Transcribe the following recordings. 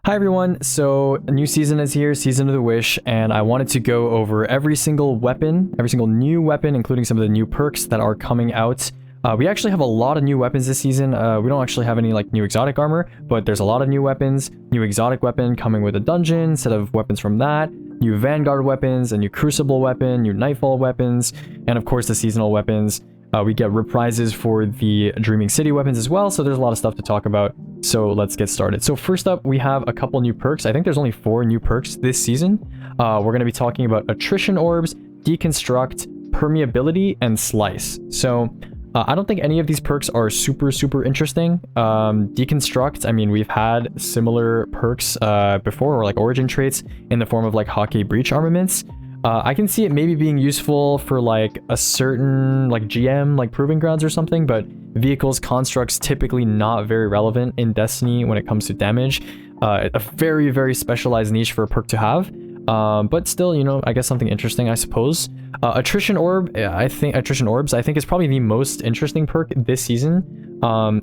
Hi everyone, so a new season is here, Season of the Wish, and I wanted to go over every single weapon, every single new weapon, including some of the new perks that are coming out. We actually have a lot of new weapons this season. We don't actually have any like new exotic armor, but there's a lot of new weapons, new exotic weapon coming with a dungeon, set of weapons from that, new Vanguard weapons, a new Crucible weapon, new Nightfall weapons, and of course the seasonal weapons. We get reprises for the Dreaming City weapons as well, so there's a lot of stuff to talk about. So let's get started. So first up, we have a couple new perks. I think there's only 4 new perks this season. We're going to be talking about Attrition Orbs, Deconstruct, Permeability, and Slice. So I don't think any of these perks are super interesting. Deconstruct, I mean, we've had similar perks before, or like origin traits in the form of like Hake Breach armaments. I can see it maybe being useful for like a certain like GM, like Proving Grounds or something, but vehicles, constructs, typically not very relevant in Destiny when it comes to damage. A very specialized niche for a perk to have. But still, you know, I guess something interesting, I suppose. Attrition Orb, Attrition Orbs, I think is probably the most interesting perk this season.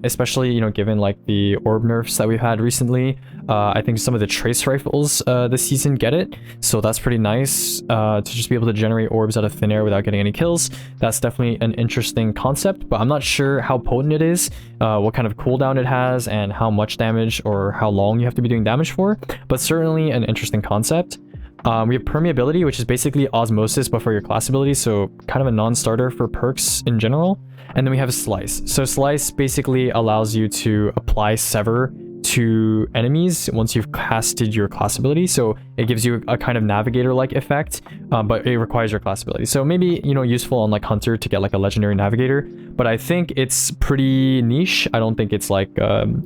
Especially, you know, given like the orb nerfs that we've had recently. I think some of the trace rifles this season get it, so that's pretty nice to just be able to generate orbs out of thin air without getting any kills. That's definitely an interesting concept, but I'm not sure how potent it is, what kind of cooldown it has, and how much damage or how long you have to be doing damage for, but certainly an interesting concept. We have Permeability, which is basically Osmosis but for your class abilities, so kind of a non-starter for perks in general. And then we have Slice. So Slice basically allows you to apply Sever to enemies once you've casted your class ability, so it gives you a kind of navigator-like effect, but it requires your class ability. So maybe, you know, useful on like Hunter to get like a legendary navigator, but I think it's pretty niche. I don't think it's like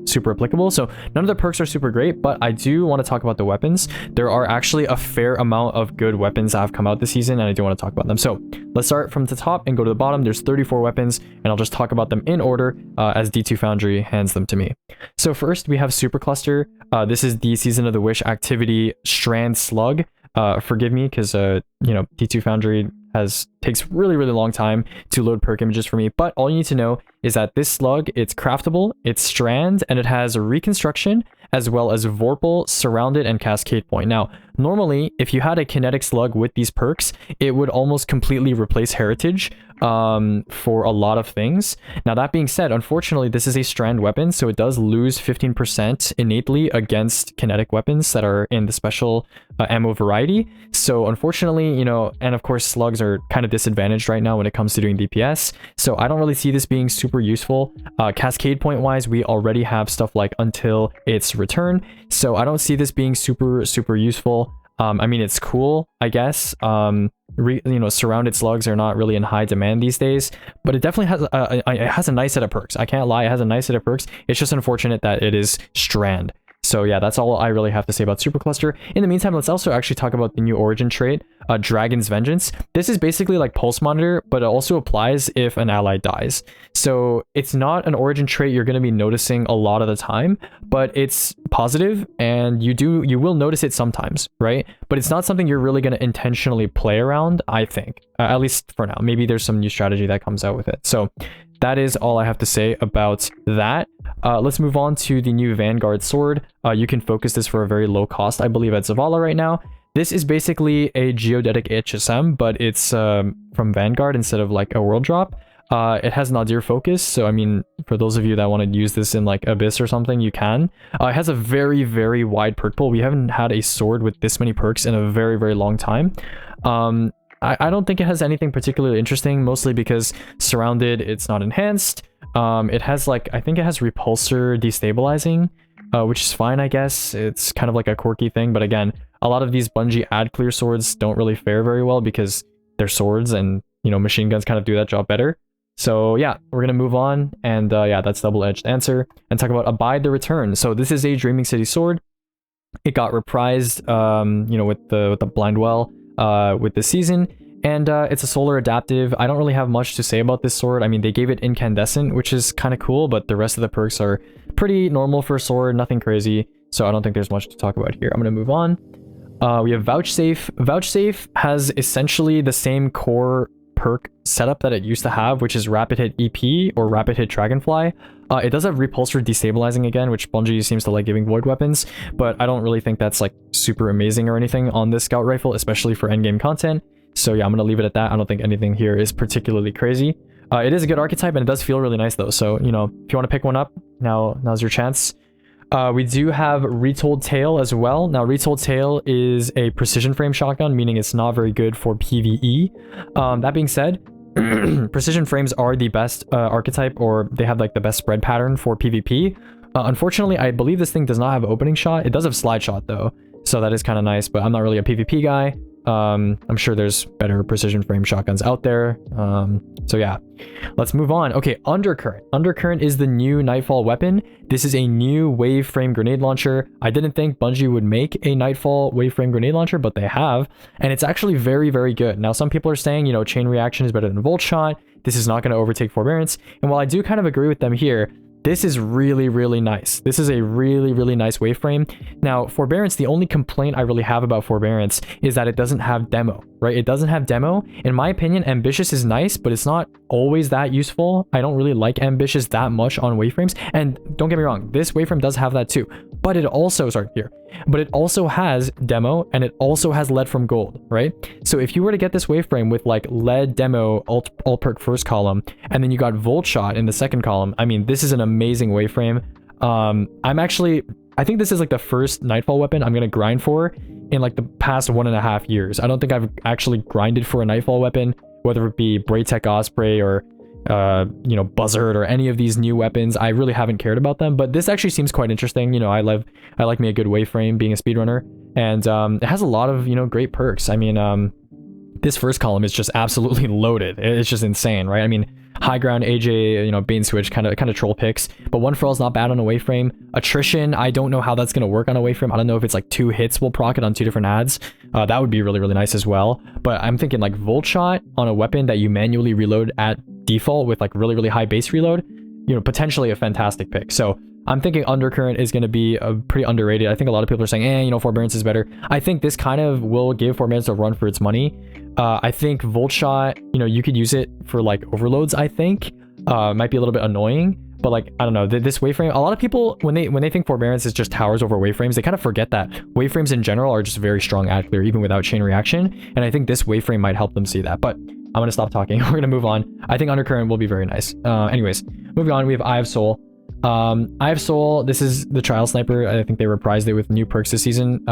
super applicable, so none of the perks are super great, but I do want to talk about the weapons. There are actually a fair amount of good weapons that have come out this season, and I do want to talk about them. So let's start from the top and go to the bottom. There's 34 weapons, and I'll just talk about them in order as D2 Foundry hands them to me. So first we have Supercluster. This is the Season of the Wish activity Strand Slug. Forgive me because you know, D2 Foundry takes really long time to load perk images for me, but all you need to know is that this slug, it's craftable, it's strand, and it has reconstruction as well as Vorpal, Surrounded, and Cascade Point. Now, normally, if you had a kinetic slug with these perks, it would almost completely replace Heritage for a lot of things. Now, that being said, unfortunately, this is a strand weapon, so it does lose 15% innately against kinetic weapons that are in the special ammo variety. So, unfortunately, you know, and of course, slugs are kind of disadvantaged right now when it comes to doing DPS, so I don't really see this being super useful. Cascade Point wise, we already have stuff like Until Its Return, so I don't see this being super useful. I mean, it's cool, I guess. You know, surrounded slugs are not really in high demand these days, but it definitely has a nice set of perks. I can't lie, it has a nice set of perks. It's just unfortunate that it is strand. So yeah, that's all I really have to say about Supercluster. In the meantime, let's also actually talk about the new origin trait, Dragon's Vengeance. This is basically like Pulse Monitor, but it also applies if an ally dies. So it's not an origin trait you're going to be noticing a lot of the time, but it's positive and you will notice it sometimes, right? But it's not something you're really going to intentionally play around, I think, at least for now. Maybe there's some new strategy that comes out with it. So that is all I have to say about that. Let's move on to the new Vanguard sword. You can focus this for a very low cost, I believe, at Zavala right now. This is basically a Geodetic HSM, but it's from Vanguard instead of like a world drop. It has Nadir focus, so I mean, for those of you that want to use this in like Abyss or something, you can. It has a very wide perk pool. We haven't had a sword with this many perks in a very long time. I don't think it has anything particularly interesting, mostly because Surrounded, it's not enhanced. It has like, I think it has Repulsor Destabilizing, which is fine, I guess. It's kind of like a quirky thing, but again, a lot of these Bungie ad clear swords don't really fare very well because they're swords and, you know, machine guns kind of do that job better. So yeah, we're gonna move on, and yeah, that's double-edged answer, and talk about Abide the Return. So this is a Dreaming City sword. It got reprised, you know, with the Blindwell with this season, and it's a solar adaptive. I don't really have much to say about this sword. I mean, they gave it incandescent, which is kind of cool, but the rest of the perks are pretty normal for a sword, nothing crazy, so I don't think there's much to talk about here. I'm gonna move on. We have Vouchsafe. Vouchsafe has essentially the same core perk setup that it used to have, which is Rapid Hit EP or Rapid Hit Dragonfly. It does have Repulsor Destabilizing again, which Bungie seems to like giving void weapons, but I don't really think that's like super amazing or anything on this scout rifle, especially for endgame content. So yeah, I'm gonna leave it at that. I don't think anything here is particularly crazy. It is a good archetype and it does feel really nice though. So, you know, if you want to pick one up, now's your chance. We do have Retold Tale as well. Now, Retold Tale is a precision frame shotgun, meaning it's not very good for PvE. That being said, precision frames are the best archetype, or they have like the best spread pattern for PvP. Unfortunately, I believe this thing does not have opening shot. It does have slide shot though, so that is kind of nice, but I'm not really a PvP guy. I'm sure there's better precision frame shotguns out there. So yeah, let's move on. Okay, Undercurrent. Undercurrent is the new Nightfall weapon. This is a new wave frame grenade launcher. I didn't think Bungie would make a Nightfall wave frame grenade launcher, but they have, and it's actually very, very good. Now, some people are saying, you know, chain reaction is better than volt shot. This is not going to overtake forbearance. And while I do kind of agree with them here, this is really, really nice. This is a really, really nice waveframe. Now, Forbearance, the only complaint I really have about Forbearance is that it doesn't have demo, right? It doesn't have demo. In my opinion, Ambitious is nice, but it's not always that useful. I don't really like Ambitious that much on waveframes. And don't get me wrong, this waveframe does have that too. But it also, but it also has demo and it also has lead from gold, right? So if you were to get this waveframe with like lead demo alt perk first column, and then you got volt shot in the second column, I mean, this is an amazing waveframe. I think this is like the first Nightfall weapon I'm gonna grind for in like the past 1.5 years. I don't think I've actually grinded for a Nightfall weapon, whether it be Braytech Osprey or you know, Buzzard or any of these new weapons. I really haven't cared about them, but this actually seems quite interesting. You know, I like me a good waveframe being a speedrunner, and it has a lot of, you know, great perks. I mean, this first column is just absolutely loaded. It's just insane, right? I mean, high ground, AJ, you know, Bane Switch, kind of troll picks, but One For All is not bad on a waveframe. Attrition, I don't know how that's going to work on a waveframe. I don't know if it's like 2 hits will proc it on 2 different ads. That would be really, really nice as well. But I'm thinking like Volt Shot on a weapon that you manually reload at default with like really, really high base reload, you know, potentially a fantastic pick. So I'm thinking Undercurrent is going to be pretty underrated. I think a lot of people are saying, you know, Forbearance is better. I think this kind of will give Forbearance a run for its money. I think Volt Shot, you know, you could use it for like overloads, I think. Might be a little bit annoying, but like, I don't know, this waveframe, a lot of people, when they think Forbearance is just towers over waveframes, they kind of forget that waveframes in general are just very strong ad clear, even without chain reaction. And I think this waveframe might help them see that, but I'm going to stop talking. We're going to move on. I think Undercurrent will be very nice. Anyways, moving on, we have Eye of Soul. Eye of Soul, this is the Trial Sniper. I think they reprised it with new perks this season.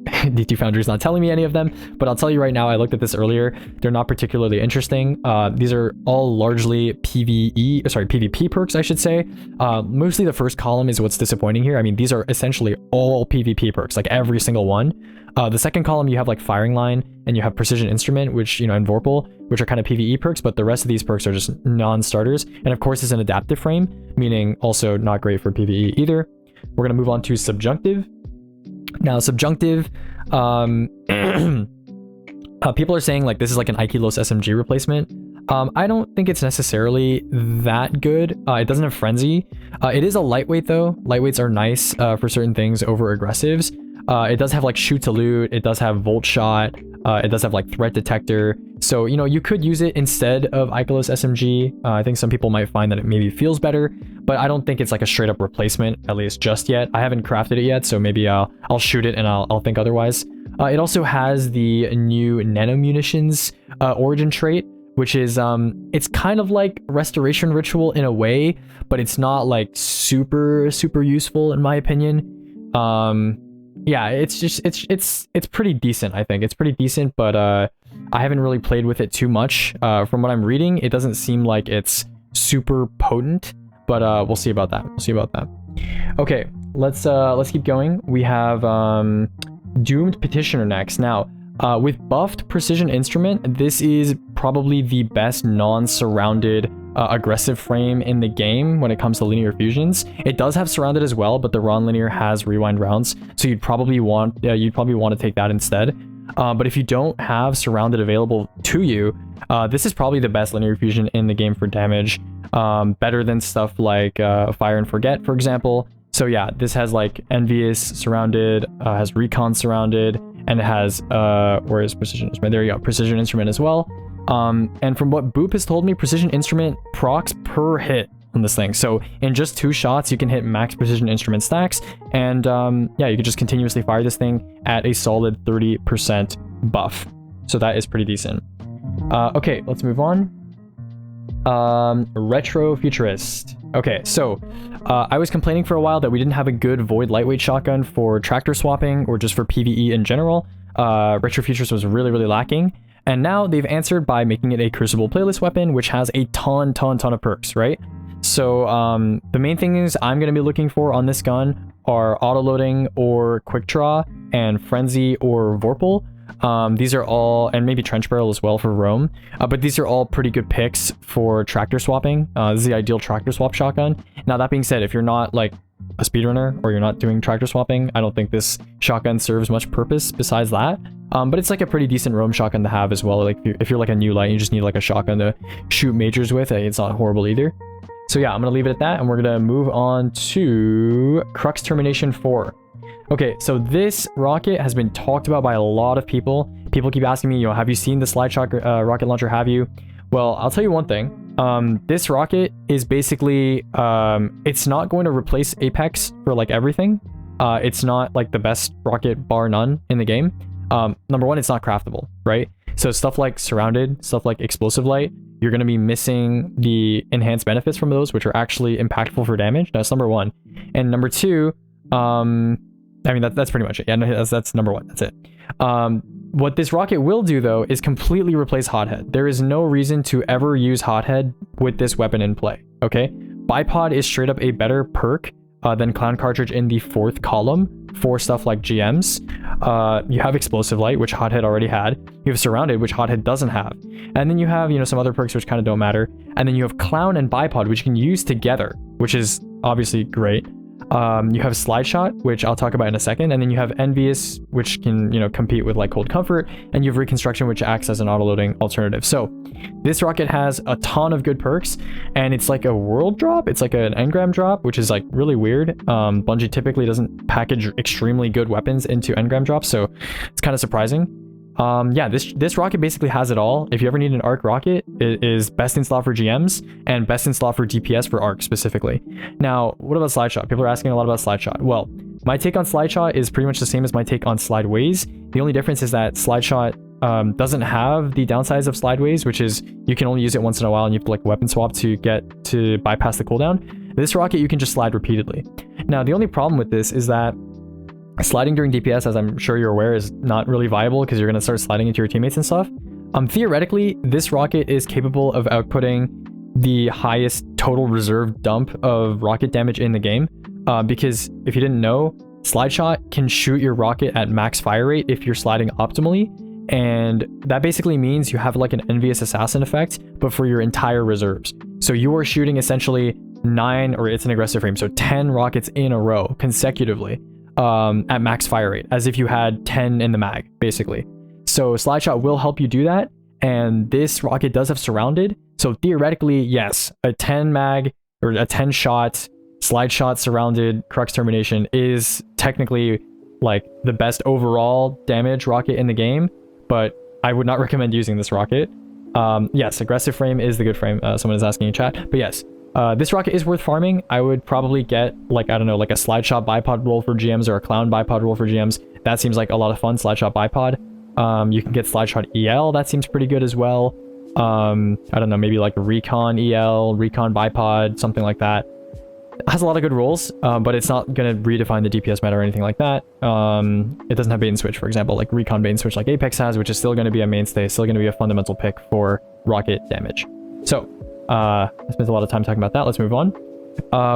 D2 Foundry is not telling me any of them, but I'll tell you right now, I looked at this earlier. They're not particularly interesting. These are all largely PvP perks, I should say. Mostly the first column is what's disappointing here. I mean, these are essentially all PvP perks, like every single one. The second column, you have like Firing Line and you have Precision Instrument, which, you know, and Vorpal, which are kind of PvE perks, but the rest of these perks are just non-starters. And of course, it's an adaptive frame, meaning also not great for PvE either. We're going to move on to Subjunctive. Now, Subjunctive, people are saying like this is like an Aikilos SMG replacement. I don't think it's necessarily that good. It doesn't have Frenzy. It is a lightweight though. Lightweights are nice for certain things over aggressives. It does have like Shoot to Loot. It does have Volt Shot. It does have like Threat Detector. So, you know, you could use it instead of Aikilos SMG. I think some people might find that it maybe feels better, but I don't think it's like a straight up replacement, at least just yet. I haven't crafted it yet, so maybe I'll shoot it and I'll think otherwise. It also has the new Nano Munitions origin trait, which is, it's kind of like Restoration Ritual in a way, but it's not like super, super useful in my opinion. Yeah, it's pretty decent, I think. It's pretty decent, but I haven't really played with it too much. From what I'm reading, it doesn't seem like it's super potent, but we'll see about that. We'll see about that. Okay, let's keep going. We have Doomed Petitioner next. Now, with buffed Precision Instrument, this is probably the best non-surrounded aggressive frame in the game when it comes to linear fusions. It does have surrounded as well, but the Ron linear has rewind rounds, so you'd probably want to take that instead. But if you don't have surrounded available to you, this is probably the best linear fusion in the game for damage, better than stuff like Fire and Forget, for example. So yeah, this has like Envious surrounded, has Recon surrounded, and it has where is Precision Instrument? There you go, Precision Instrument as well. And from what Boop has told me, Precision Instrument procs per hit on this thing. So in just 2 shots, you can hit max Precision Instrument stacks. And yeah, you can just continuously fire this thing at a solid 30% buff. So that is pretty decent. Okay, let's move on. Retrofuturist. Okay, so I was complaining for a while that we didn't have a good Void lightweight shotgun for tractor swapping or just for PvE in general. Retrofuturist was really, really lacking. And now they've answered by making it a Crucible playlist weapon, which has a ton of perks, right? So the main things I'm going to be looking for on this gun are autoloading or quick draw and frenzy or vorpal. These are all, and maybe trench barrel as well for roam, but these are all pretty good picks for tractor swapping. This is the ideal tractor swap shotgun. Now that being said, if you're not like a speedrunner or you're not doing tractor swapping, I don't think this shotgun serves much purpose besides that. But it's like a pretty decent roam shotgun to have as well. Like if you're like a new light, you just need like a shotgun to shoot majors with. It's not horrible either. So yeah, I'm gonna leave it at that, and we're gonna move on to Crux Termination IV. Okay, so this rocket has been talked about by a lot of people. People keep asking me, have you seen the slide shot rocket launcher? Have you? Well, I'll tell you one thing. This rocket is basically, it's not going to replace Apex for like everything. It's not like the best rocket bar none in the game. Number one, it's not craftable, right? So stuff like Surrounded, stuff like Explosive Light, you're going to be missing the enhanced benefits from those, which are actually impactful for damage. That's number one. And number two, I mean, that's pretty much it. Yeah, no, that's number one. That's it. What this rocket will do, though, is completely replace Hothead. There is no reason to ever use Hothead with this weapon in play, okay? Bipod is straight up a better perk than Clown Cartridge in the 4th column for stuff like GMs. You have Explosive Light, which Hothead already had. You have Surrounded, which Hothead doesn't have. And then you have, some other perks which kind of don't matter. And then you have Clown and Bipod, which you can use together, which is obviously great. You have Slide Shot, which I'll talk about in a second, and then you have Envious, which can, compete with like Cold Comfort, and you have Reconstruction, which acts as an autoloading alternative. So this rocket has a ton of good perks, and it's like a world drop. It's like an engram drop, which is like really weird. Bungie typically doesn't package extremely good weapons into engram drops, so it's kind of surprising. Yeah, this rocket basically has it all. If you ever need an arc rocket, it is best in slot for GMs and best in slot for DPS for arc specifically. Now, what about Slide Shot? People are asking a lot about Slide Shot. Well, my take on Slide Shot is pretty much the same as my take on Slideways. The only difference is that Slide Shot doesn't have the downsides of Slideways, which is you can only use it once in a while and you have to like weapon swap to get to bypass the cooldown. This rocket, you can just slide repeatedly. Now, the only problem with this is that sliding during DPS, as I'm sure you're aware, is not really viable because you're going to start sliding into your teammates and stuff. Theoretically, this rocket is capable of outputting the highest total reserve dump of rocket damage in the game. Because if you didn't know, Slide Shot can shoot your rocket at max fire rate if you're sliding optimally. And that basically means you have like an Envious Assassin effect, but for your entire reserves. So you are shooting essentially 9, or it's an aggressive frame, so 10 rockets in a row consecutively. At max fire rate, as if you had 10 in the mag, basically. So Slide Shot will help you do that, and this rocket does have Surrounded, so theoretically, yes, a 10 mag, or a 10 shot, Slide Shot Surrounded Crux Termination is technically, like, the best overall damage rocket in the game, but I would not recommend using this rocket. Yes, aggressive frame is the good frame, someone is asking in chat, but yes. This rocket is worth farming. I would probably get, like, I don't know, like a Slide Shot bipod roll for GMs or a Clown bipod roll for GMs. That seems like a lot of fun, Slide Shot bipod. You can get Slide Shot EL, that seems pretty good as well. I don't know, maybe like Recon EL, Recon bipod, something like that. It has a lot of good rolls, but it's not going to redefine the DPS meta or anything like that. It doesn't have bait and switch, for example, like Recon bait and switch like Apex has, which is still going to be a mainstay, still going to be a fundamental pick for rocket damage. So, I spent a lot of time talking about that. Let's move on.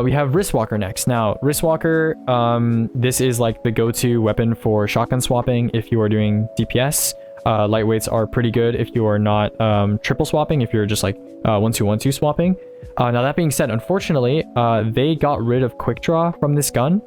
We have Riiswalker next. Now, Riiswalker, this is like the go-to weapon for shotgun swapping if you are doing DPS. Lightweights are pretty good if you are not triple swapping, if you're just like 1-2-1-2 swapping. Now, that being said, unfortunately, they got rid of Quick Draw from this gun.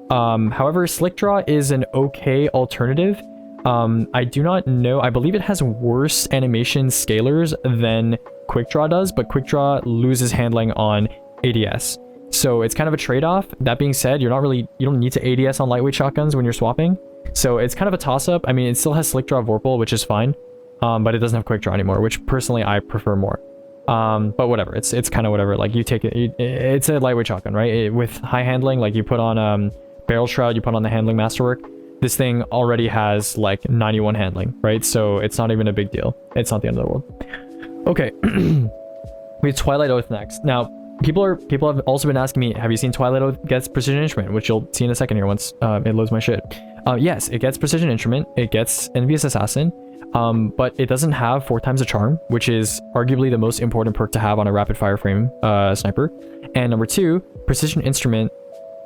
However, Slick Draw is an okay alternative. I do not know. I believe it has worse animation scalars than Quick Draw does, but Quick Draw loses handling on ADS. So it's kind of a trade-off. That being said, you don't need to ADS on lightweight shotguns when you're swapping. So it's kind of a toss-up. I mean, it still has Slick Draw Vorpal, which is fine. but it doesn't have quick draw anymore, which personally I prefer more. But whatever, it's kind of whatever. Like you take it, it's a lightweight shotgun, right? With high handling, like you put on barrel shroud, you put on the handling masterwork. This thing already has like 91 handling, right? So it's not even a big deal. It's not the end of the world. Okay, we have Twilight Oath next. Now, people have also been asking me, have you seen Twilight Oath gets precision instrument, which you'll see in a second here once it loads my shit. Yes, it gets precision instrument, it gets envious assassin, but it doesn't have 4 times the charm, which is arguably the most important perk to have on a rapid fire frame sniper. And number 2, precision instrument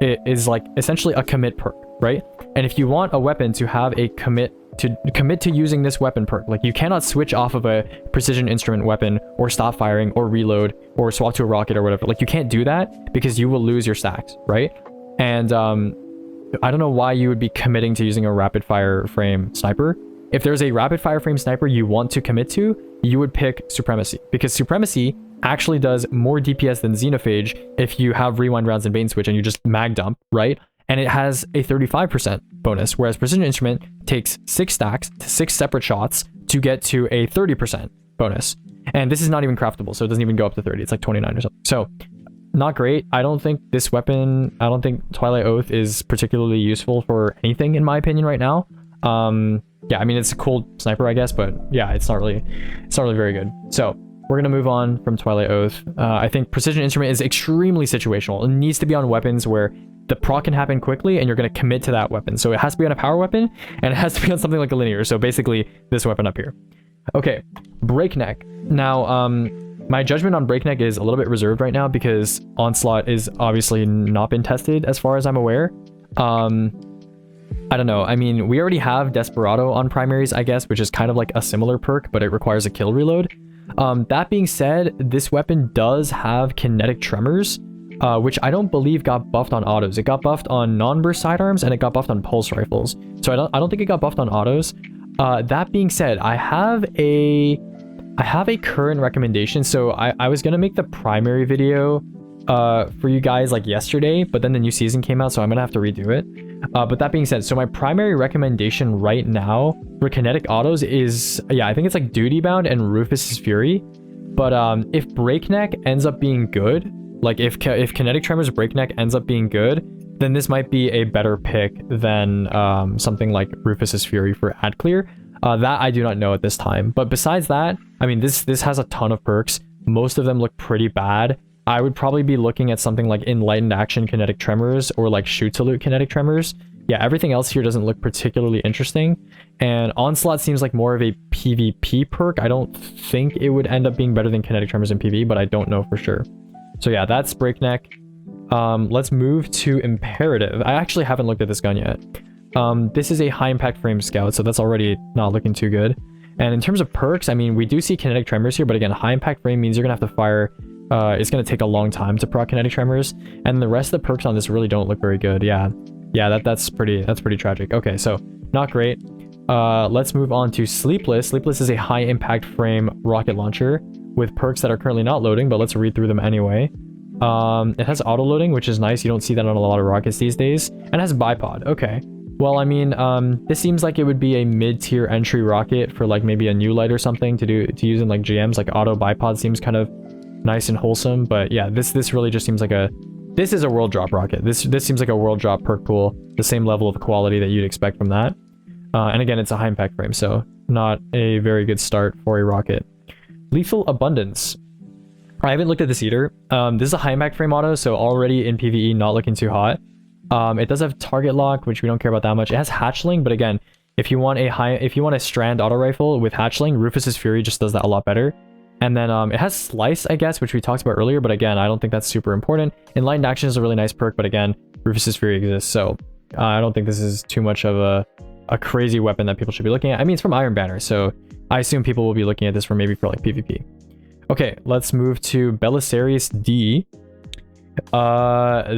is like essentially a commit perk, right? And if you want a weapon to have a commit to using this weapon perk, like you cannot switch off of a precision instrument weapon or stop firing or reload or swap to a rocket or whatever. Like you can't do that because you will lose your stacks, right? And I don't know why you would be committing to using a rapid fire frame sniper. If there's a rapid fire frame sniper you want to commit to, you would pick Supremacy, because Supremacy actually does more DPS than Xenophage if you have rewind rounds and bait and switch and you just mag dump, right? And it has a 35% bonus, whereas Precision Instrument takes 6 stacks to 6 separate shots to get to a 30% bonus. And this is not even craftable, so it doesn't even go up to 30. It's like 29 or something. So, not great. I don't think this weapon, I don't think Twilight Oath is particularly useful for anything, in my opinion, right now. Yeah, I mean, it's a cool sniper, I guess, but yeah, it's not really very good. So, we're going to move on from Twilight Oath. I think Precision Instrument is extremely situational. It needs to be on weapons where the proc can happen quickly and you're going to commit to that weapon. So it has to be on a power weapon and it has to be on something like a linear. So basically this weapon up here. Okay, Breakneck. Now, my judgment on Breakneck is a little bit reserved right now because Onslaught is obviously not been tested as far as I'm aware. I don't know. I mean, we already have Desperado on primaries, I guess, which is kind of like a similar perk, but it requires a kill reload. That being said, this weapon does have kinetic tremors, which I don't believe got buffed on autos. It got buffed on non-burst sidearms and it got buffed on pulse rifles. So I don't think it got buffed on autos. That being said, I have a current recommendation. So I was gonna make the primary video for you guys like yesterday, but then the new season came out, so I'm gonna have to redo it. But that being said, so my primary recommendation right now for kinetic autos is, yeah, I think it's like Duty Bound and Rufus's Fury. But if Breakneck ends up being good, like if Kinetic Tremors Breakneck ends up being good, then this might be a better pick than something like Rufus's Fury for ad clear. That I do not know at this time. But besides that, I mean, this has a ton of perks. Most of them look pretty bad. I would probably be looking at something like Enlightened Action Kinetic Tremors or like Shoot to Loot Kinetic Tremors. Yeah, everything else here doesn't look particularly interesting. And Onslaught seems like more of a PvP perk. I don't think it would end up being better than Kinetic Tremors in PvE, but I don't know for sure. So yeah, that's Breakneck. Let's move to Imperative. I actually haven't looked at this gun yet. This is a high impact frame scout, so that's already not looking too good. And in terms of perks, I mean, we do see Kinetic Tremors here, but again, high impact frame means you're gonna have to fire. It's gonna take a long time to proc Kinetic Tremors, and the rest of the perks on this really don't look very good. Yeah, that's pretty tragic. Okay, so not great. Let's move on to Sleepless. Sleepless is a high impact frame rocket launcher with perks that are currently not loading, but let's read through them anyway. It has auto loading, which is nice. You don't see that on a lot of rockets these days, and it has bipod. Okay. Well, I mean, this seems like it would be a mid-tier entry rocket for like maybe a new light or something to use in like GMs. Like auto bipod seems kind of nice and wholesome, but yeah, this really just seems like this is a world drop rocket. This seems like a world drop perk pool, the same level of quality that you'd expect from that. And again, it's a high impact frame, so not a very good start for a rocket. Lethal Abundance. I haven't looked at this either. This is a high impact frame auto, so already in PvE not looking too hot. It does have target lock, which we don't care about that much. It has hatchling, but again, if you want a strand auto rifle with hatchling, Rufus's Fury just does that a lot better. And then it has slice, I guess, which we talked about earlier, but again, I don't think that's super important. Enlightened Action is a really nice perk, but again, Rufus's Fury exists, so I don't think this is too much of a crazy weapon that people should be looking at. I mean, it's from Iron Banner, so I assume people will be looking at this for maybe for like PvP. Okay, let's move to Belisarius-D.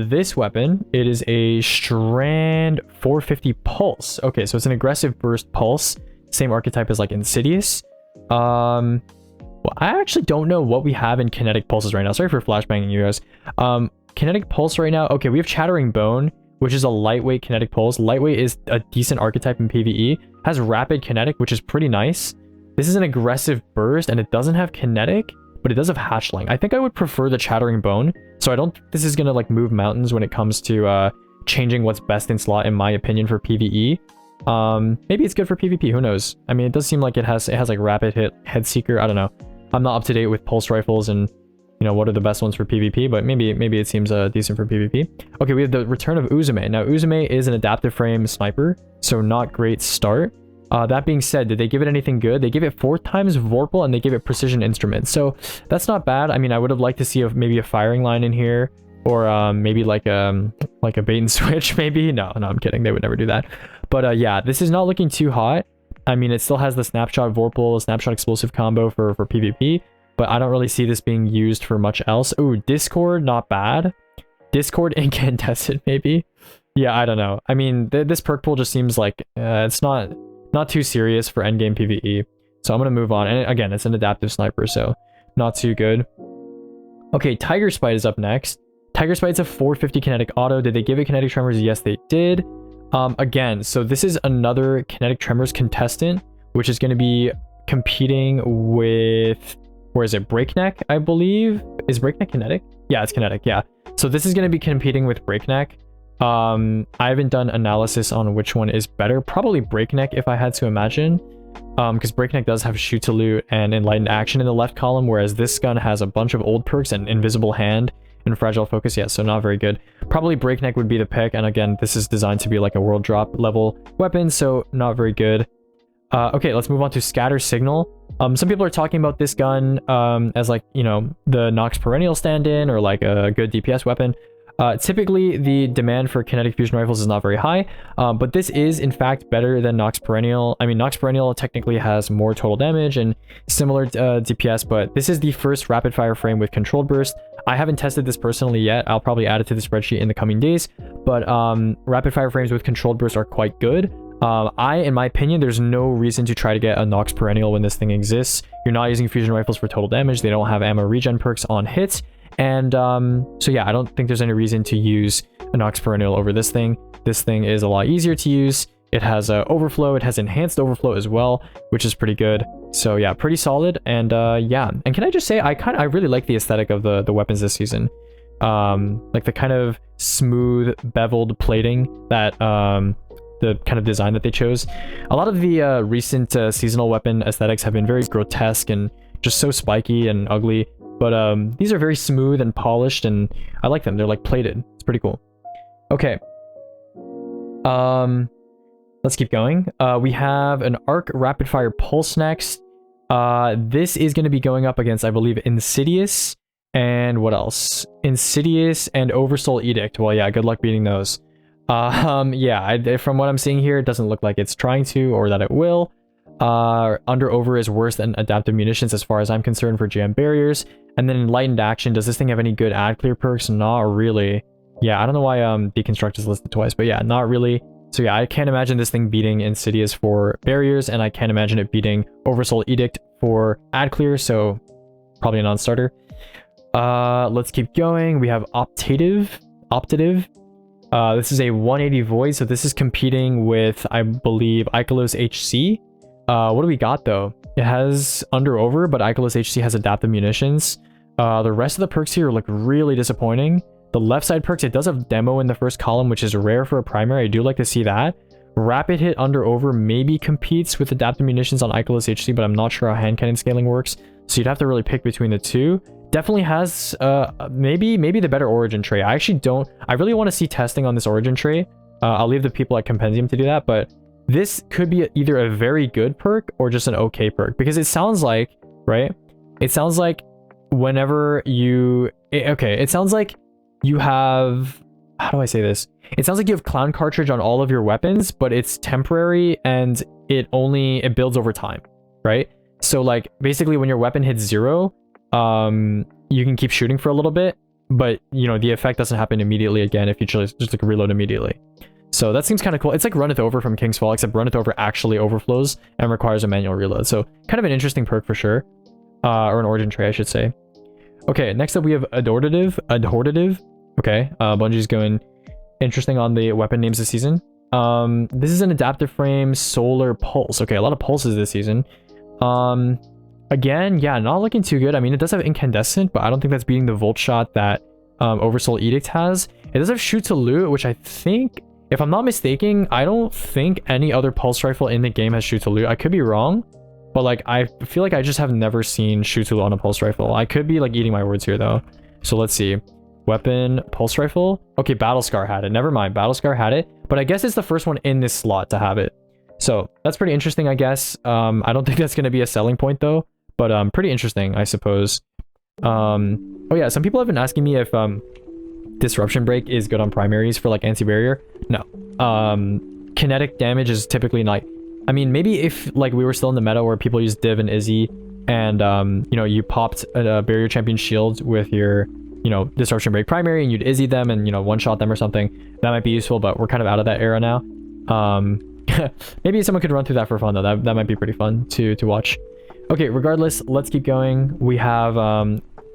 This weapon, it is a Strand 450 Pulse. Okay, so it's an aggressive burst pulse, same archetype as like Insidious. Well, I actually don't know what we have in kinetic pulses right now. Sorry for flashbanging you guys. Kinetic pulse right now. Okay, we have Chattering Bone, which is a lightweight kinetic pulse. Lightweight is a decent archetype in PvE. Has rapid kinetic, which is pretty nice. This is an aggressive burst, and it doesn't have kinetic, but it does have hatchling. I think I would prefer the Chattering Bone, so I don't think this is gonna like move mountains when it comes to changing what's best in slot, in my opinion, for PvE. Maybe it's good for PvP, who knows? I mean, it does seem like it has like rapid hit, head seeker. I don't know. I'm not up to date with pulse rifles and, you know, what are the best ones for PvP, but maybe it seems decent for PvP. Okay, we have the return of Uzume. Now, Uzume is an adaptive frame sniper, so not great start. That being said, did they give it anything good? They gave it 4 times Vorpal, and they gave it precision instrument, so that's not bad. I mean, I would have liked to see maybe a firing line in here, or maybe like a bait and switch, maybe. No, I'm kidding. They would never do that. But yeah, this is not looking too hot. I mean, it still has the Snapshot Vorpal, Snapshot Explosive combo for PvP, but I don't really see this being used for much else. Ooh, Discord, not bad. Discord Incandescent, maybe? Yeah, I don't know. I mean, this perk pool just seems like it's not too serious for endgame PvE. So I'm going to move on. And again, it's an adaptive sniper, so not too good. Okay, Tigerspite is up next. Tigerspite's a 450 kinetic auto. Did they give it kinetic tremors? Yes, they did. Again, so this is another kinetic tremors contestant, which is going to be competing with, where is it? Breakneck, I believe. Is Breakneck kinetic? Yeah, it's kinetic. Yeah. So this is going to be competing with Breakneck. I haven't done analysis on which one is better. Probably Breakneck, if I had to imagine. Because Breakneck does have shoot to loot and enlightened action in the left column, whereas this gun has a bunch of old perks and invisible hand and fragile focus. Yeah, so not very good. Probably Breakneck would be the pick, and again, this is designed to be like a world drop level weapon, so not very good. Okay, let's move on to Scatter Signal. Some people are talking about this gun as like, you know, the Nox Perennial stand-in, or like a good DPS weapon. Typically, the demand for kinetic fusion rifles is not very high, but this is, in fact, better than Nox Perennial. I mean, Nox Perennial technically has more total damage and similar DPS, but this is the first rapid-fire frame with controlled burst. I haven't tested this personally yet. I'll probably add it to the spreadsheet in the coming days, but rapid-fire frames with controlled burst are quite good. In my opinion, there's no reason to try to get a Nox Perennial when this thing exists. You're not using fusion rifles for total damage. They don't have ammo regen perks on hits. And so yeah, I don't think there's any reason to use a Nox Perennial over this thing. This thing is a lot easier to use. It has overflow. It has enhanced overflow as well, which is pretty good. So yeah, pretty solid. And yeah, and can I just say, I really like the aesthetic of the weapons this season. Like the kind of smooth beveled plating that the kind of design that they chose. A lot of the recent seasonal weapon aesthetics have been very grotesque and just so spiky and ugly. But these are very smooth and polished, and I like them. They're like plated. It's pretty cool. Okay. Let's keep going. We have an Arc Rapid Fire Pulse next. This is going to be going up against, I believe, Insidious and what else? Insidious and Oversoul Edict. Well, yeah, good luck beating those. Yeah, from what I'm seeing here, it doesn't look like it's trying to, or that it will. Over is worse than Adaptive Munitions as far as I'm concerned for jam barriers. And then Enlightened Action, does this thing have any good ad clear perks? Not really. Yeah, I don't know why Deconstruct is listed twice, but yeah, not really. So yeah, I can't imagine this thing beating Insidious for barriers, and I can't imagine it beating Oversoul Edict for ad clear, so probably a non-starter. Let's keep going. We have Optative. This is a 180 Void, so this is competing with, I believe, Ikelos HC. What do we got though? It has over, but Ikelos HC has Adaptive Munitions. The rest of the perks here look really disappointing. The left side perks, it does have Demo in the first column, which is rare for a primary. I do like to see that. Rapid Hit over maybe competes with Adaptive Munitions on Ikelos HC, but I'm not sure how hand cannon scaling works. So you'd have to really pick between the two. Definitely has maybe the better origin trait. I really want to see testing on this origin trait. I'll leave the people at Compendium to do that, but this could be either a very good perk or just an okay perk, because it sounds like, right? It sounds like whenever you... it sounds like you have... How do I say this? It sounds like you have Clown Cartridge on all of your weapons, but it's temporary and it builds over time, right? So like, basically when your weapon hits 0, you can keep shooting for a little bit, but you know, the effect doesn't happen immediately again if you just like reload immediately. So that seems kind of cool. It's like Runneth Over from King's Fall, except Runneth Over actually overflows and requires a manual reload. So kind of an interesting perk for sure. Or an origin trait, I should say. Okay, next up we have Adhortative. Okay, Bungie's going interesting on the weapon names this season. This is an adaptive frame Solar Pulse. Okay, a lot of pulses this season. Again, yeah, not looking too good. I mean, it does have Incandescent, but I don't think that's beating the Volt Shot that Oversoul Edict has. It does have Shoot to Loot, which I think, if I'm not mistaken, I don't think any other Pulse Rifle in the game has Shoot to Loot. I could be wrong, but like I feel like I just have never seen Shoot to Loot on a Pulse Rifle. I could be like eating my words here though. So let's see. Weapon, Pulse Rifle. Okay, Battlescar had it. Never mind, Battlescar had it, but I guess it's the first one in this slot to have it. So that's pretty interesting, I guess. I don't think that's going to be a selling point though, but pretty interesting, I suppose. Oh yeah, some people have been asking me if Disruption Break is good on primaries for like anti-barrier. No. Kinetic damage is typically not. I mean, maybe if like we were still in the meta where people use Div and Izzy, and you know, you popped a barrier champion shield with your, you know, Disruption Break primary, and you'd Izzy them and, you know, one-shot them or something, that might be useful, but we're kind of out of that era now. Maybe someone could run through that for fun though. That might be pretty fun to watch. Okay, regardless, let's keep going. We have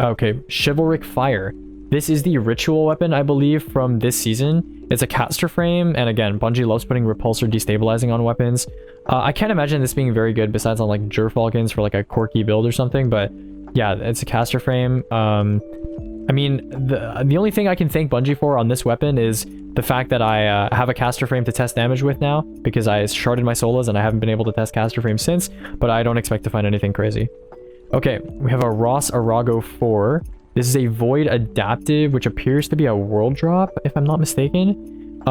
okay, Chivalric Fire. This is the ritual weapon, I believe, from this season. It's a caster frame, and again, Bungie loves putting repulsor destabilizing on weapons. I can't imagine this being very good besides on like Gerfalcons for like a quirky build or something, but yeah, it's a caster frame. I mean, the only thing I can thank Bungie for on this weapon is the fact that I have a caster frame to test damage with now, because I sharded my Solas and I haven't been able to test caster frame since, but I don't expect to find anything crazy. Okay, we have a Ros Arago IV. This is a Void Adaptive, which appears to be a world drop, if I'm not mistaken.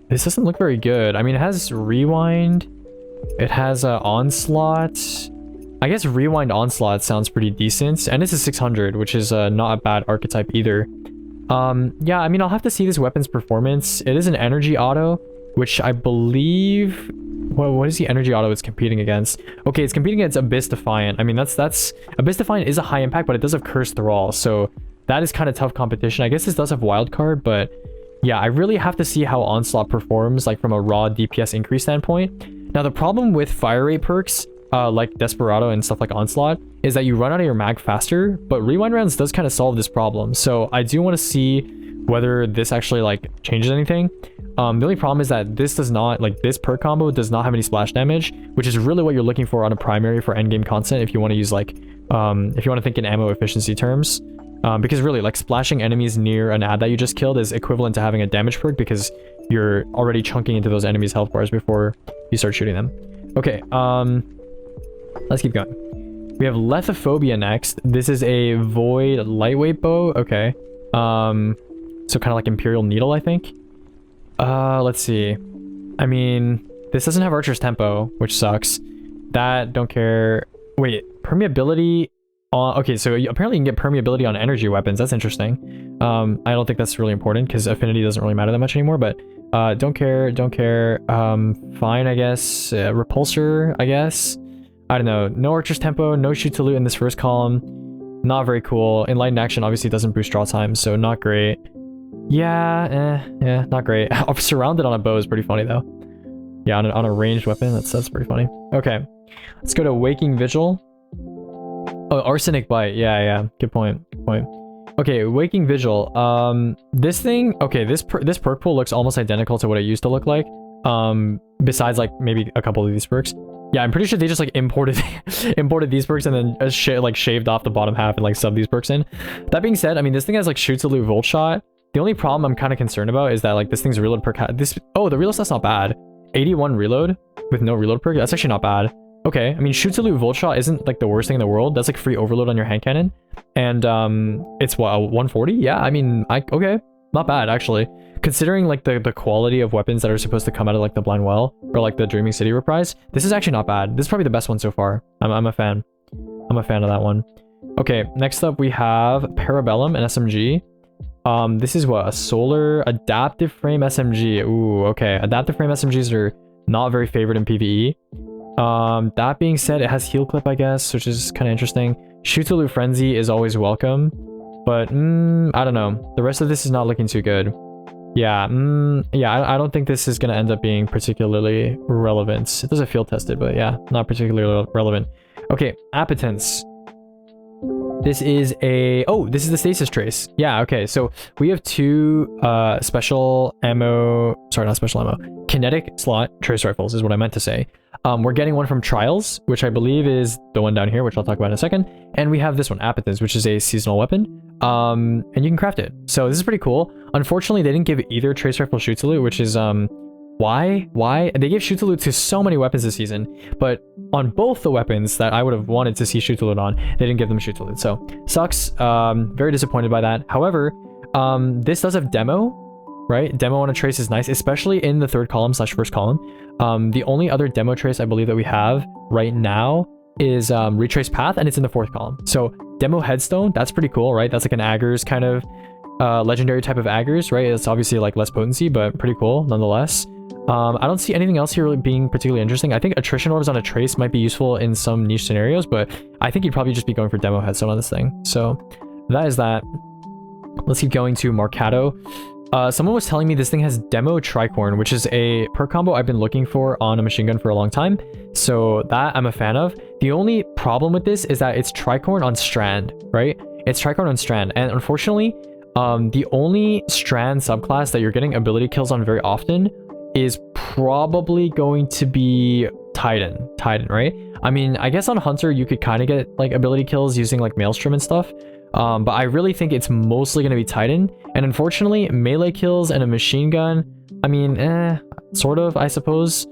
This doesn't look very good. I mean, it has Rewind. It has Onslaught. I guess Rewind Onslaught sounds pretty decent. And it's a 600, which is not a bad archetype either. Yeah, I mean, I'll have to see this weapon's performance. It is an energy auto, which I believe... Well, what is the energy auto it's competing against? Okay, it's competing against Abyss Defiant. I mean, that's Abyss Defiant is a high impact, but it does have Curse Thrall, so that is kind of tough competition. I guess this does have Wildcard, but yeah, I really have to see how Onslaught performs, like from a raw DPS increase standpoint. Now, the problem with fire rate perks, like Desperado and stuff like Onslaught, is that you run out of your mag faster, but Rewind Rounds does kind of solve this problem. So I do want to see whether this actually like changes anything. The only problem is that this does not, like this perk combo does not have any splash damage, which is really what you're looking for on a primary for endgame content if you want to use like, if you want to think in ammo efficiency terms. Because really, like splashing enemies near an ad that you just killed is equivalent to having a damage perk because you're already chunking into those enemies' health bars before you start shooting them. Okay, let's keep going. We have Lethophobia next. This is a Void lightweight bow. Okay. So kind of like Imperial Needle, I think. Let's see. I mean, this doesn't have Archer's Tempo, which sucks. That, don't care. Wait, permeability on... Okay, so apparently you can get permeability on energy weapons. That's interesting. I don't think that's really important because affinity doesn't really matter that much anymore, but don't care, don't care. Fine, I guess. Repulsor, I guess. I don't know. No Archer's Tempo, no Shoot to Loot in this first column. Not very cool. Enlightened Action obviously doesn't boost draw time, so not great. Yeah, yeah, not great. Surrounded on a bow is pretty funny though. Yeah, on a ranged weapon, that's pretty funny. Okay, let's go to Waking Vigil. Oh, Arsenic Bite. Yeah, good point. Good point. Okay, Waking Vigil. This thing. Okay, this perk pool looks almost identical to what it used to look like. Besides like maybe a couple of these perks. Yeah, I'm pretty sure they just like imported these perks and then like shaved off the bottom half and like subbed these perks in. That being said, I mean this thing has like Shoot to Loot Volt Shot. The only problem I'm kind of concerned about is that like this thing's reload perk oh, the reload stat's not bad. 81 reload with no reload perk. That's actually not bad. Okay, I mean Shoot to Loot Volt Shot isn't like the worst thing in the world. That's like free overload on your hand cannon, and it's what, a 140? Yeah, I mean okay, not bad actually. Considering like the quality of weapons that are supposed to come out of like the Blind Well or like the Dreaming City Reprise, this is actually not bad. This is probably the best one so far. I'm a fan. I'm a fan of that one. Okay, next up we have Parabellum and SMG. This is what, a solar adaptive frame SMG. Ooh, okay. Adaptive frame SMGs are not very favored in PvE. That being said, it has heal clip, I guess, which is kind of interesting. Shoot to Loot Frenzy is always welcome, but I don't know. The rest of this is not looking too good. Yeah, yeah, I don't think this is going to end up being particularly relevant. It doesn't feel tested, but yeah, not particularly relevant. Okay, Appetence. This is a... Oh, this is the Stasis Trace. Yeah, okay, so we have two special ammo... Sorry, not special ammo. Kinetic slot trace rifles is what I meant to say. We're getting one from Trials, which I believe is the one down here, which I'll talk about in a second. And we have this one, Appetence, which is a seasonal weapon. And you can craft it. So this is pretty cool. Unfortunately, they didn't give either Trace Rifle Shoot Salute, which is why? They gave Shoot Salute to so many weapons this season, but on both the weapons that I would have wanted to see Shoot Salute on, they didn't give them Shoot Salute. So sucks. Very disappointed by that. However, this does have demo, right? Demo on a trace is nice, especially in the third column / first column. The only other demo trace I believe that we have right now is Retrace Path, and it's in the fourth column. So demo Headstone, that's pretty cool, right? That's like an Aggers kind of legendary type of Aggers, right? It's obviously like less potency, but pretty cool nonetheless. I don't see anything else here really being particularly interesting. I think Attrition Orbs on a trace might be useful in some niche scenarios, but I think you'd probably just be going for demo Headstone on this thing. So that is that. Let's keep going to Marcato. Someone was telling me this thing has Demo Tricorn, which is a perk combo I've been looking for on a machine gun for a long time. So that I'm a fan of. The only problem with this is that it's Tricorn on Strand, right? It's Tricorn on Strand. And unfortunately, the only Strand subclass that you're getting ability kills on very often is probably going to be Titan, right? I mean, I guess on Hunter, you could kind of get like ability kills using like Maelstrom and stuff. But I really think it's mostly going to be Titan. And unfortunately, melee kills and a machine gun, I mean, sort of, I suppose.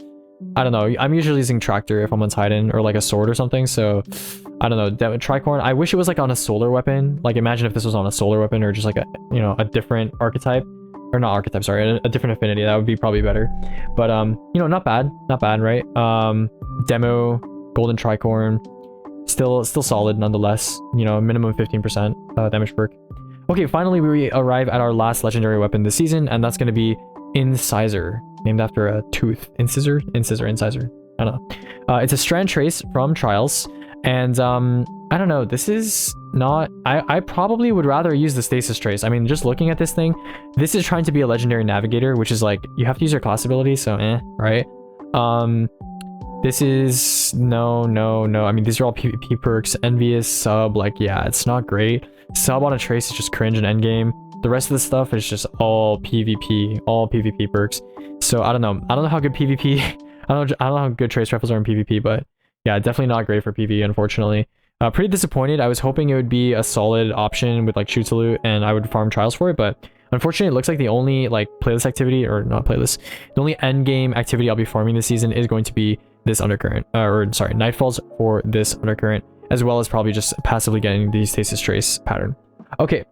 I don't know. I'm usually using Tractor if I'm on Titan or like a sword or something. So I don't know. Tricorn, I wish it was like on a solar weapon. Like imagine if this was on a solar weapon or just like a, you know, a different archetype. Or not archetype, sorry, a different affinity. That would be probably better. But, you know, not bad, right? Demo, Golden Tricorn, still solid nonetheless. You know, minimum 15% damage perk. Okay, finally we arrive at our last legendary weapon this season, and that's going to be Incisor, named after a tooth. Incisor? Incisor. I don't know. It's a Strand Trace from Trials, and I don't know, this is not... I probably would rather use the Stasis Trace. I mean, just looking at this thing, this is trying to be a legendary navigator, which is like, you have to use your class ability, so right? This is... No. I mean, these are all PvP perks. Envious, Sub, like, yeah, it's not great. Sub on a Trace is just cringe in endgame. The rest of the stuff is just all PvP perks. So, I don't know. I don't know how good PvP... I don't know how good Trace Rifles are in PvP, but yeah, definitely not great for PvE, unfortunately. Pretty disappointed. I was hoping it would be a solid option with like Shoot Salute and I would farm Trials for it, but unfortunately it looks like the only like playlist activity, or not playlist, the only end game activity I'll be farming this season is going to be this Undercurrent, or sorry, Nightfalls for this Undercurrent, as well as probably just passively getting the Stasis Trace pattern. Okay,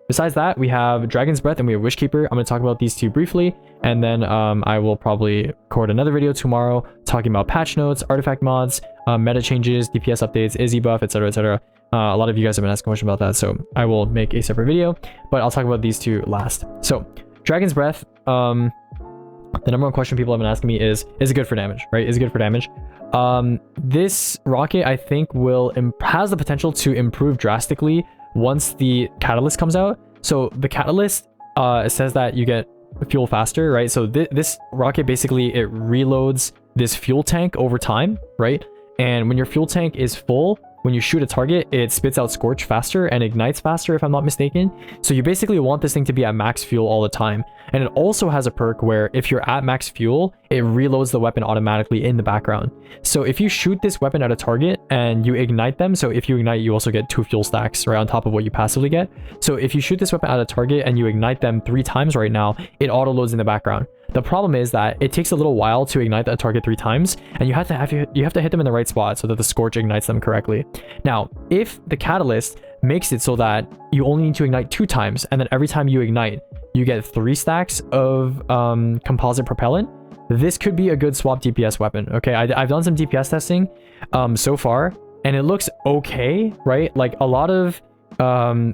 besides that, we have Dragon's Breath and we have Wishkeeper. I'm going to talk about these two briefly, and then I will probably record another video tomorrow talking about patch notes, artifact mods, meta changes, DPS updates, Izzy buff, etc, etc. A lot of you guys have been asking questions about that, so I will make a separate video, but I'll talk about these two last. So, Dragon's Breath, the number one question people have been asking me is it good for damage, right? Is it good for damage? This rocket, I think, has the potential to improve drastically once the catalyst comes out. So the catalyst says that you get fuel faster, right? So this rocket basically, it reloads this fuel tank over time, right? And when your fuel tank is full, when you shoot a target, it spits out Scorch faster and ignites faster, if I'm not mistaken. So you basically want this thing to be at max fuel all the time. And it also has a perk where if you're at max fuel, it reloads the weapon automatically in the background. So if you shoot this weapon at a target and you ignite them, so if you ignite, you also get 2 fuel stacks right on top of what you passively get. So if you shoot this weapon at a target and you ignite them 3 times right now, it auto loads in the background. The problem is that it takes a little while to ignite that target 3 times, and you have to hit them in the right spot so that the Scorch ignites them correctly. Now, if the catalyst makes it so that you only need to ignite 2 times, and then every time you ignite, you get 3 stacks of composite propellant, this could be a good swap DPS weapon. Okay, I've done some DPS testing so far, and it looks okay, right? Like a lot of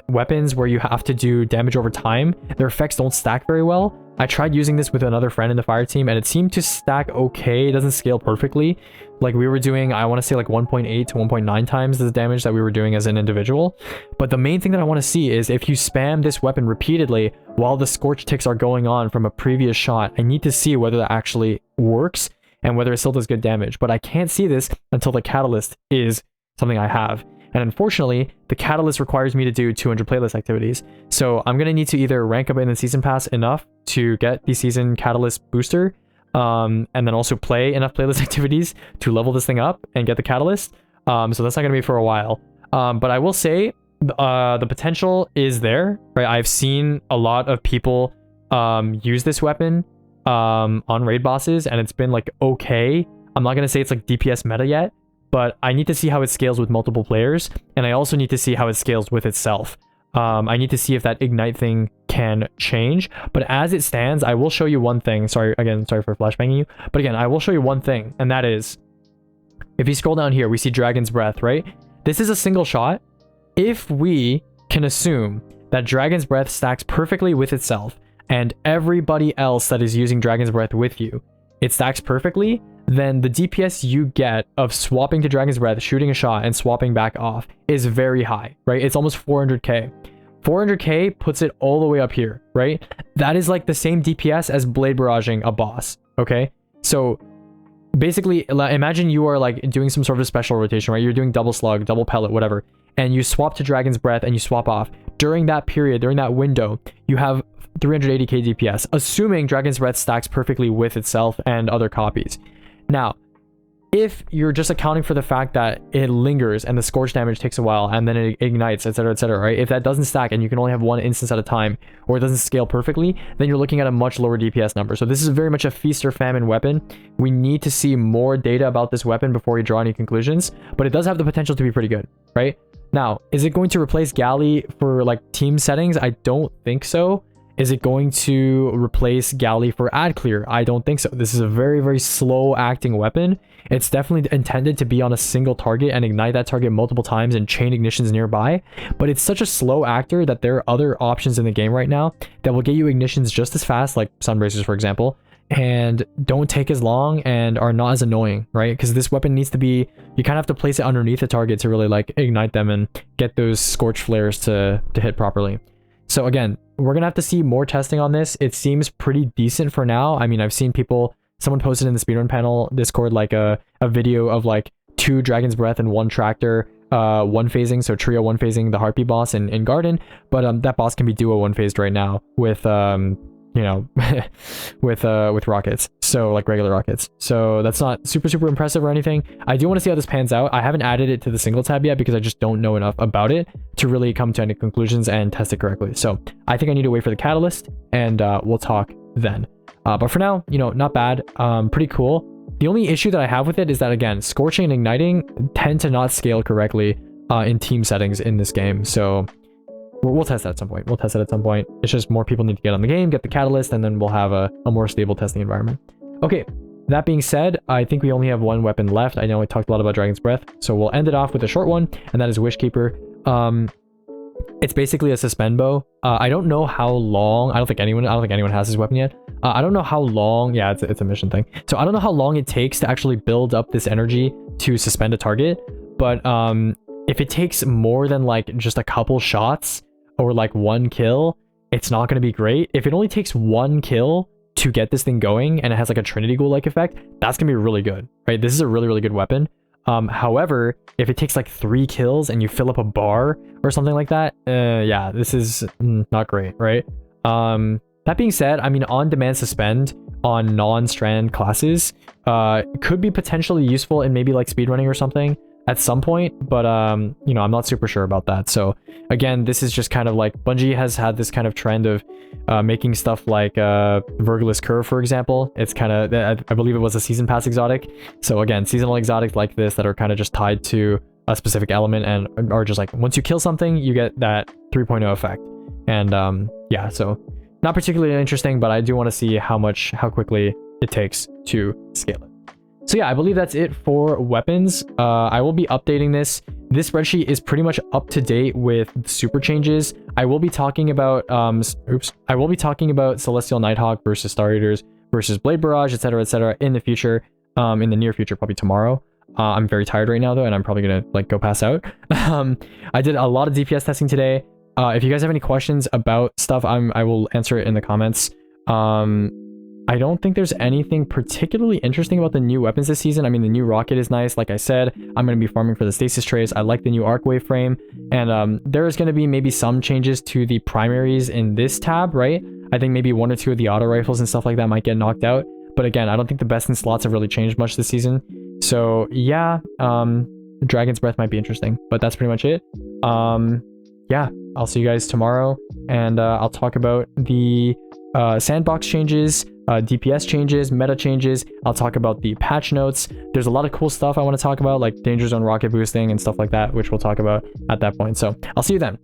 weapons where you have to do damage over time, their effects don't stack very well. I tried using this with another friend in the fire team, and it seemed to stack okay. It doesn't scale perfectly. Like we were doing, I want to say like 1.8 to 1.9 times the damage that we were doing as an individual. But the main thing that I want to see is if you spam this weapon repeatedly while the Scorch ticks are going on from a previous shot, I need to see whether that actually works and whether it still does good damage. But I can't see this until the catalyst is something I have. And unfortunately, the catalyst requires me to do 200 playlist activities. So I'm going to need to either rank up in the season pass enough to get the season catalyst booster, and then also play enough playlist activities to level this thing up and get the catalyst. So that's not going to be for a while. But I will say the potential is there, right? I've seen a lot of people use this weapon on raid bosses, and it's been like okay. I'm not going to say it's like DPS meta yet, but I need to see how it scales with multiple players, and I also need to see how it scales with itself. I need to see if that ignite thing can change, but as it stands, I will show you one thing. Sorry for flashbanging you, but again, I will show you one thing, and that is, if you scroll down here, we see Dragon's Breath, right? This is a single shot. If we can assume that Dragon's Breath stacks perfectly with itself, and everybody else that is using Dragon's Breath with you, it stacks perfectly, then the DPS you get of swapping to Dragon's Breath, shooting a shot, and swapping back off is very high, right? It's almost 400k. 400k puts it all the way up here, right? That is like the same DPS as Blade Barraging a boss, okay? So basically, imagine you are like doing some sort of special rotation, right? You're doing double slug, double pellet, whatever, and you swap to Dragon's Breath and you swap off. During that period, during that window, you have 380k DPS, assuming Dragon's Breath stacks perfectly with itself and other copies. Now, if you're just accounting for the fact that it lingers and the scorch damage takes a while and then it ignites, etc., right? If that doesn't stack and you can only have one instance at a time, or it doesn't scale perfectly, then you're looking at a much lower DPS number. So this is very much a feast or famine weapon. We need to see more data about this weapon before we draw any conclusions, but it does have the potential to be pretty good, right? Now, is it going to replace Galley for like team settings? I don't think so. Is it going to replace Galley for ad clear? I don't think so. This is a very, very slow acting weapon. It's definitely intended to be on a single target and ignite that target multiple times and chain ignitions nearby, but it's such a slow actor that there are other options in the game right now that will get you ignitions just as fast, like Sunbracers, for example, and don't take as long and are not as annoying, right? Because this weapon needs to be, you kind of have to place it underneath the target to really like ignite them and get those scorch flares to hit properly. So again, we're gonna have to see more testing on this. It seems pretty decent for now. I mean, I've seen people, someone posted in the speedrun panel Discord like a video of like 2 Dragon's Breath and 1 Tractor one phasing, so trio one phasing the Harpy boss in Garden, but that boss can be duo one phased right now with you know with rockets, so like regular rockets. So that's not super impressive or anything. I do want to see how this pans out. I haven't added it to the single tab yet because I just don't know enough about it to really come to any conclusions and test it correctly. So I think I need to wait for the catalyst, and we'll talk then. But for now, you know, not bad. Pretty cool. The only issue that I have with it is that, again, scorching and igniting tend to not scale correctly in team settings in this game. So we'll test that at some point. It's just more people need to get on the game, get the catalyst, and then we'll have a more stable testing environment. Okay, that being said, I think we only have one weapon left. I know I talked a lot about Dragon's Breath, so we'll end it off with a short one, and that is Wishkeeper. It's basically a suspend bow. I don't know how long. I don't think anyone has this weapon yet. I don't know how long. Yeah, it's a mission thing. So I don't know how long it takes to actually build up this energy to suspend a target. But if it takes more than like just a couple shots or like 1 kill, it's not going to be great. If it only takes 1 kill to get this thing going and it has like a Trinity Ghoul-like effect, that's going to be really good, right? This is a really good weapon. However, if it takes like 3 kills and you fill up a bar or something like that, yeah, this is not great, right? That being said, I mean, on-demand suspend on non-strand classes could be potentially useful in maybe like speedrunning or something at some point, but you know, I'm not super sure about that. So again, this is just kind of like Bungie has had this kind of trend of making stuff like Vergilus Curve, for example. It's kind of, I believe it was a season pass exotic. So again, seasonal exotics like this that are kind of just tied to a specific element and are just like, once you kill something, you get that 3.0 effect. And yeah, so not particularly interesting, but I do want to see how quickly it takes to scale it. So yeah, I believe that's it for weapons. I will be updating this. This spreadsheet is pretty much up to date with super changes. I will be talking about I will be talking about Celestial Nighthawk versus Star Eaters versus Blade Barrage, etc., in the future, in the near future, probably tomorrow. I'm very tired right now though, and I'm probably gonna like go pass out. I did a lot of DPS testing today. If you guys have any questions about stuff, I will answer it in the comments. I don't think there's anything particularly interesting about the new weapons this season. I mean, the new rocket is nice. Like I said, I'm going to be farming for the stasis trace. I like the new arcwave frame. And there is going to be maybe some changes to the primaries in this tab, right? I think maybe 1 or 2 of the auto rifles and stuff like that might get knocked out. But again, I don't think the best in slots have really changed much this season. So yeah, Dragon's Breath might be interesting, but that's pretty much it. Yeah, I'll see you guys tomorrow, and I'll talk about the sandbox changes, DPS changes, meta changes. I'll talk about the patch notes. There's a lot of cool stuff I want to talk about, like Danger Zone rocket boosting and stuff like that, which we'll talk about at that point. So I'll see you then.